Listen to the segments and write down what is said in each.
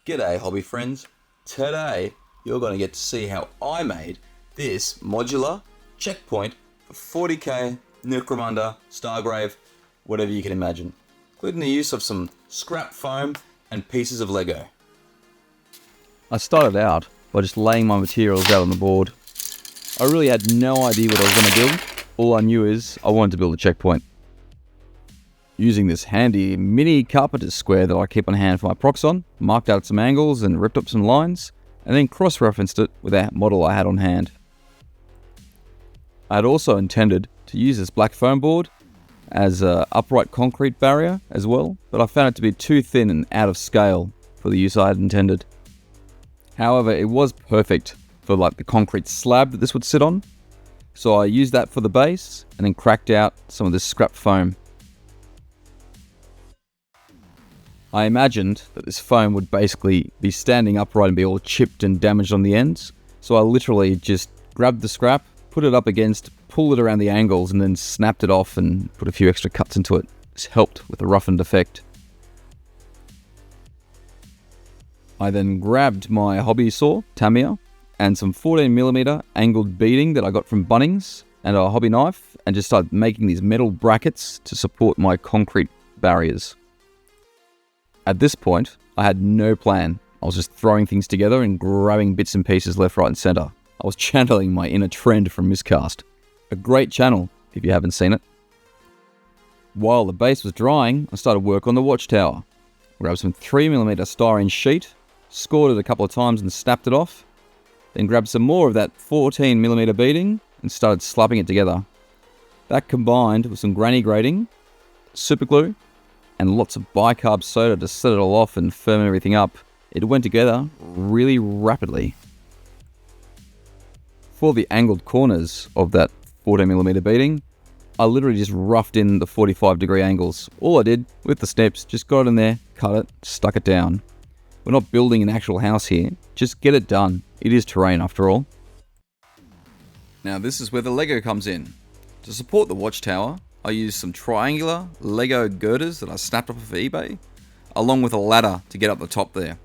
G'day hobby friends. Today you're going to get to see how I made this modular checkpoint for 40k, Necromunda, Stargrave, whatever you can imagine, including the use of some scrap foam and pieces of Lego. I started out by just laying my materials out on the board. I really had no idea what I was going to build. All I knew is I wanted to build a checkpoint. Using this handy mini carpenter's square that I keep on hand for my procs on, marked out some angles and ripped up some lines, and then cross-referenced it with that model I had on hand. I had also intended to use this black foam board as an upright concrete barrier as well, but I found it to be too thin and out of scale for the use I had intended. However, it was perfect for like the concrete slab that this would sit on, so I used that for the base and then cracked out some of this scrap foam. I imagined that this foam would basically be standing upright and be all chipped and damaged on the ends, so I literally just grabbed the scrap, put it up against, pulled it around the angles, and then snapped it off and put a few extra cuts into it. This helped with the roughened effect. I then grabbed my hobby saw, Tamiya, and some 14mm angled beading that I got from Bunnings, and a hobby knife, and just started making these metal brackets to support my concrete barriers. At this point, I had no plan. I was just throwing things together and grabbing bits and pieces left, right and centre. I was channeling my inner trend from Miscast. A great channel, if you haven't seen it. While the base was drying, I started work on the watchtower. Grabbed some 3mm styrene sheet, scored it a couple of times and snapped it off. Then grabbed some more of that 14mm beading and started slapping it together. That combined with some granny grating, super glue, and lots of bicarb soda to set it all off and firm everything up. It went together really rapidly. For the angled corners of that 14mm beading, I literally just roughed in the 45-degree angles. All I did with the snips, just got it in there, cut it, stuck it down. We're not building an actual house here, just get it done. It is terrain after all. Now this is where the Lego comes in. To support the watchtower, I used some triangular Lego girders that I snapped off of eBay, along with a ladder to get up the top there.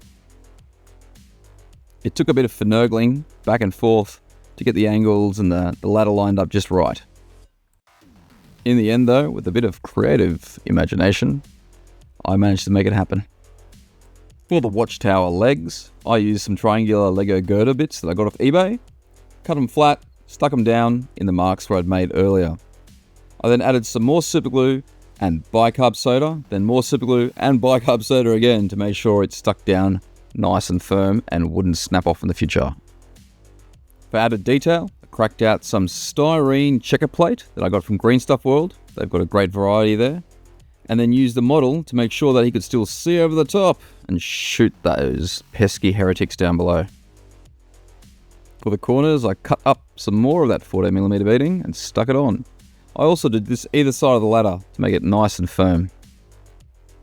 It took a bit of finagling back and forth to get the angles and the ladder lined up just right. In the end though, with a bit of creative imagination, I managed to make it happen. For the watchtower legs, I used some triangular Lego girder bits that I got off eBay, cut them flat, stuck them down in the marks where I'd made earlier. I then added some more superglue and bicarb soda, then more superglue and bicarb soda again to make sure it stuck down nice and firm and wouldn't snap off in the future. For added detail, I cracked out some styrene checker plate that I got from Greenstuff World. They've got a great variety there. And then used the model to make sure that he could still see over the top and shoot those pesky heretics down below. For the corners, I cut up some more of that 14mm beading and stuck it on. I also did this either side of the ladder to make it nice and firm.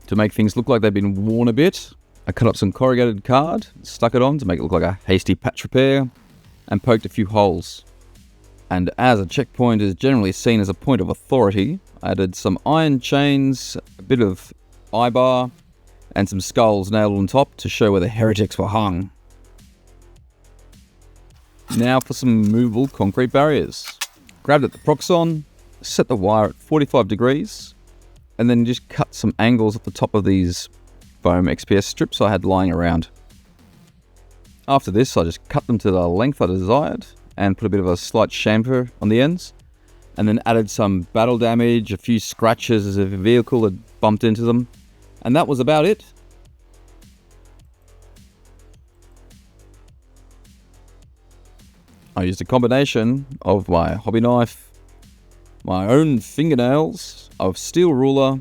To make things look like they've been worn a bit, I cut up some corrugated card, stuck it on to make it look like a hasty patch repair, and poked a few holes. And as a checkpoint is generally seen as a point of authority, I added some iron chains, a bit of eye bar, and some skulls nailed on top to show where the heretics were hung. Now for some movable concrete barriers. Grabbed at the Proxon, set the wire at 45 degrees, and then just cut some angles at the top of these foam XPS strips I had lying around. After this, I just cut them to the length I desired and put a bit of a slight chamfer on the ends, and then added some battle damage, a few scratches as if a vehicle had bumped into them, and that was about it. I used a combination of my hobby knife, my own fingernails, a steel ruler,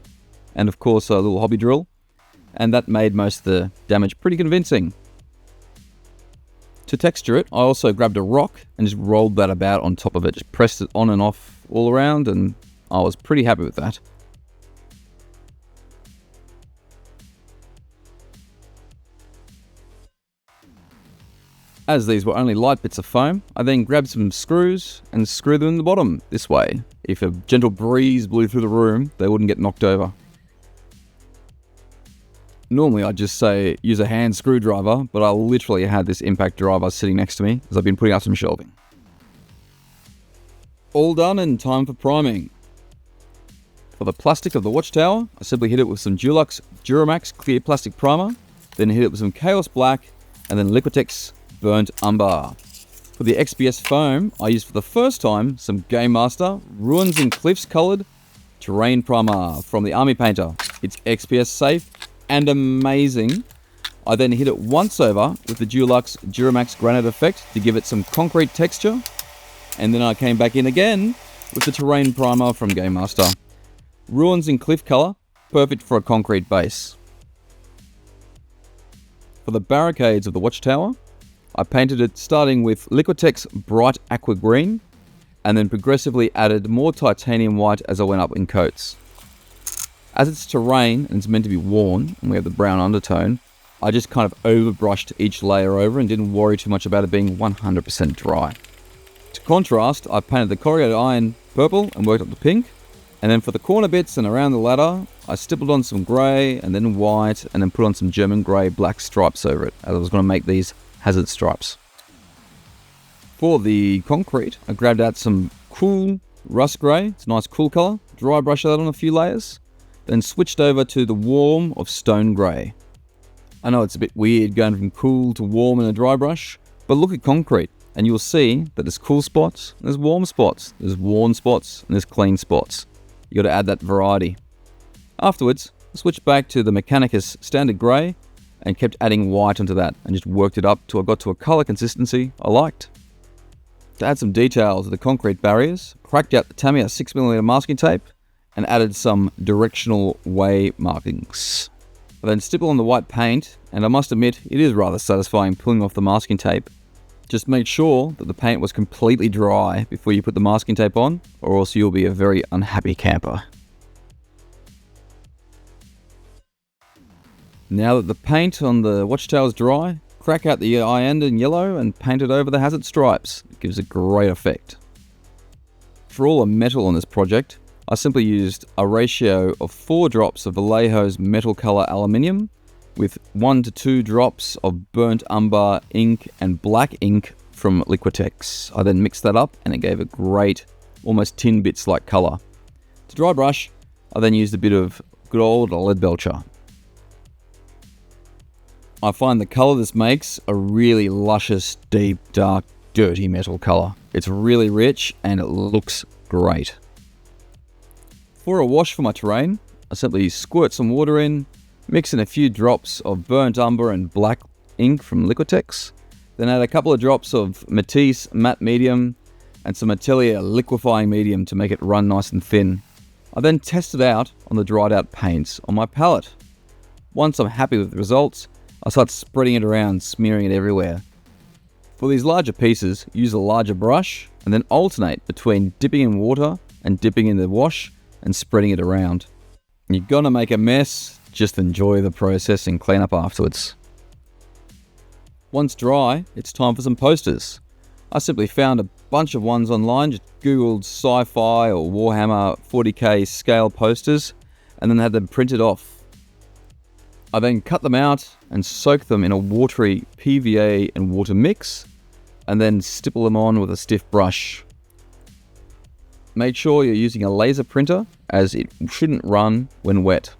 and of course a little hobby drill, and that made most of the damage pretty convincing. To texture it, I also grabbed a rock and just rolled that about on top of it, just pressed it on and off all around, and I was pretty happy with that. As these were only light bits of foam, I then grabbed some screws and screwed them in the bottom this way. If a gentle breeze blew through the room, they wouldn't get knocked over. Normally I'd just say use a hand screwdriver, but I literally had this impact driver sitting next to me as I've been putting up some shelving. All done and time for priming. For the plastic of the watchtower, I simply hit it with some Dulux Duramax clear plastic primer, then hit it with some Chaos Black, and then Liquitex Burnt Umber. For the XPS foam, I used for the first time some Game Master Ruins and Cliffs coloured terrain primer from the Army Painter. It's XPS safe and amazing. I then hit it once over with the Dulux Duramax granite effect to give it some concrete texture, and then I came back in again with the terrain primer from Game Master. Ruins and Cliff colour, perfect for a concrete base. For the barricades of the watchtower, I painted it starting with Liquitex Bright Aqua Green, and then progressively added more titanium white as I went up in coats. As it's terrain and it's meant to be worn, and we have the brown undertone, I just kind of overbrushed each layer over and didn't worry too much about it being 100% dry. To contrast, I painted the corrugated iron purple and worked up the pink, and then for the corner bits and around the ladder, I stippled on some grey and then white, and then put on some German grey black stripes over it, as I was going to make these hazard stripes. For the concrete, I grabbed out some cool rust grey, it's a nice cool colour, dry brush that on a few layers, then switched over to the warm of stone grey. I know it's a bit weird going from cool to warm in a dry brush, but look at concrete and you'll see that there's cool spots, there's warm spots, there's worn spots, and there's clean spots. You got to add that variety. Afterwards, I switched back to the Mechanicus standard grey and kept adding white onto that and just worked it up till I got to a colour consistency I liked. To add some detail to the concrete barriers, cracked out the Tamiya 6mm masking tape and added some directional way markings. I then stippled on the white paint, and I must admit it is rather satisfying pulling off the masking tape. Just make sure that the paint was completely dry before you put the masking tape on, or else you'll be a very unhappy camper. Now that the paint on the watchtower is dry, crack out the eye end in yellow and paint it over the hazard stripes. It gives a great effect. For all the metal on this project, I simply used a ratio of 4 drops of Vallejo's metal colour aluminium with 1 to 2 drops of burnt umber ink and black ink from Liquitex. I then mixed that up and it gave a great, almost tin bits like colour. To dry brush, I then used a bit of good old lead belcher. I find the colour this makes a really luscious, deep, dark, dirty metal colour. It's really rich and it looks great. For a wash for my terrain, I simply squirt some water in, mix in a few drops of burnt umber and black ink from Liquitex, then add a couple of drops of Matisse matte medium and some Atelier liquefying medium to make it run nice and thin. I then test it out on the dried out paints on my palette. Once I'm happy with the results, I start spreading it around, smearing it everywhere. For these larger pieces, use a larger brush and then alternate between dipping in water and dipping in the wash and spreading it around. You're gonna make a mess, just enjoy the process and clean up afterwards. Once dry, it's time for some posters. I simply found a bunch of ones online, just googled sci-fi or Warhammer 40k scale posters and then had them printed off. I then cut them out and soak them in a watery PVA and water mix and then stipple them on with a stiff brush. Make sure you're using a laser printer as it shouldn't run when wet.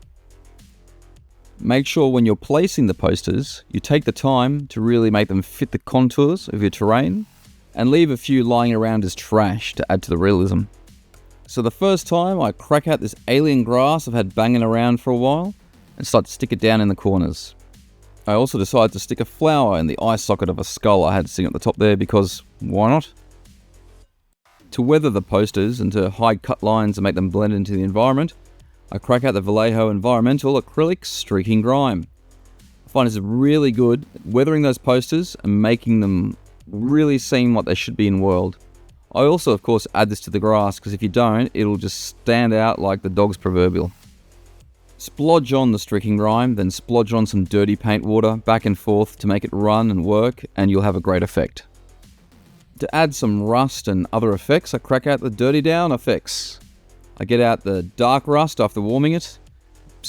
Make sure when you're placing the posters, you take the time to really make them fit the contours of your terrain and leave a few lying around as trash to add to the realism. So the first time I crack out this alien grass I've had banging around for a while and start to stick it down in the corners. I also decided to stick a flower in the eye socket of a skull I had sitting at the top there because why not? To weather the posters and to hide cut lines and make them blend into the environment, I crack out the Vallejo Environmental Acrylic Streaking Grime. I find it's really good at weathering those posters and making them really seem what they should be in world. I also, of course, add this to the grass because if you don't, it'll just stand out like the dog's proverbial. Splodge on the streaking grime, then splodge on some dirty paint water back and forth to make it run and work, and you'll have a great effect. To add some rust and other effects, I crack out the dirty down effects. I get out the dark rust after warming it,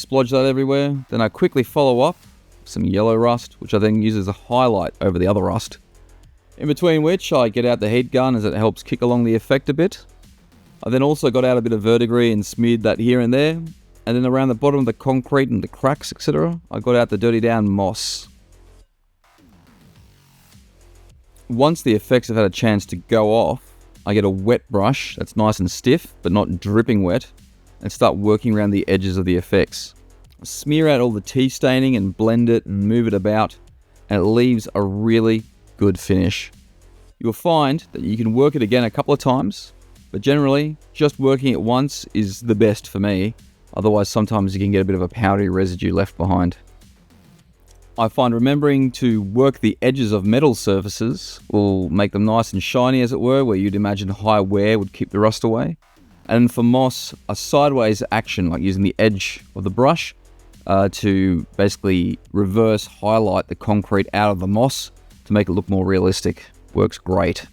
splodge that everywhere. Then I quickly follow up with some yellow rust, which I then use as a highlight over the other rust. In between which, I get out the heat gun as it helps kick along the effect a bit. I then also got out a bit of verdigris and smeared that here and there. And then around the bottom of the concrete and the cracks, etc., I got out the dirty down moss. Once the effects have had a chance to go off, I get a wet brush that's nice and stiff, but not dripping wet, and start working around the edges of the effects. I smear out all the tea staining and blend it and move it about, and it leaves a really good finish. You'll find that you can work it again a couple of times, but generally, just working it once is the best for me. Otherwise, sometimes you can get a bit of a powdery residue left behind. I find remembering to work the edges of metal surfaces will make them nice and shiny, as it were, where you'd imagine high wear would keep the rust away. And for moss, a sideways action, like using the edge of the brush to basically reverse highlight the concrete out of the moss to make it look more realistic, works great.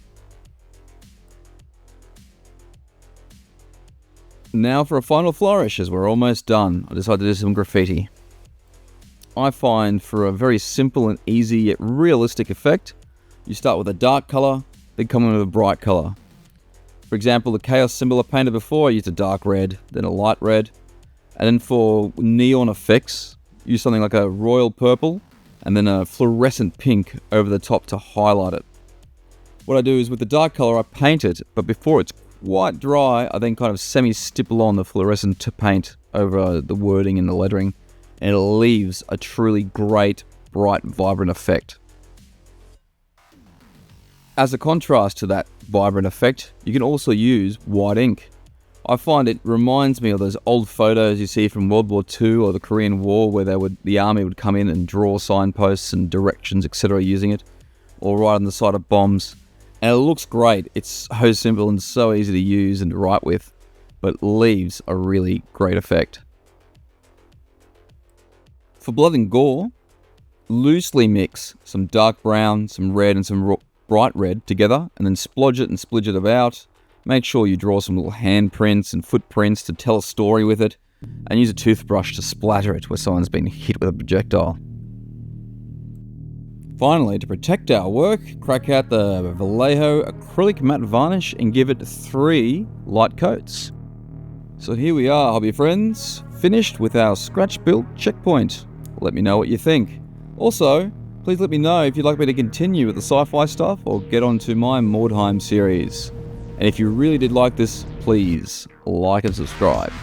Now for a final flourish, as we're almost done. I decided to do some graffiti. I find for a very simple and easy yet realistic effect, you start with a dark colour, then come in with a bright colour. For example, the chaos symbol I painted before, I used a dark red, then a light red. And then for neon effects, use something like a royal purple, and then a fluorescent pink over the top to highlight it. What I do is with the dark colour, I paint it, but before it's quite dry, I then kind of semi-stipple on the fluorescent paint over the wording and the lettering, and it leaves a truly great, bright, vibrant effect. As a contrast to that vibrant effect, you can also use white ink. I find it reminds me of those old photos you see from World War II or the Korean War, where the army would come in and draw signposts and directions, etc. using it, or write on the side of bombs. And it looks great. It's so simple and so easy to use and to write with, but leaves a really great effect. For blood and gore, loosely mix some dark brown, some red and some bright red together, and then splodge it and splidge it about. Make sure you draw some little handprints and footprints to tell a story with it, and use a toothbrush to splatter it where someone's been hit with a projectile. Finally, to protect our work, crack out the Vallejo acrylic matte varnish and give it 3 light coats. So here we are, hobby friends, finished with our scratch-built checkpoint. Let me know what you think. Also, please let me know if you'd like me to continue with the sci-fi stuff or get on to my Mordheim series. And if you really did like this, please like and subscribe.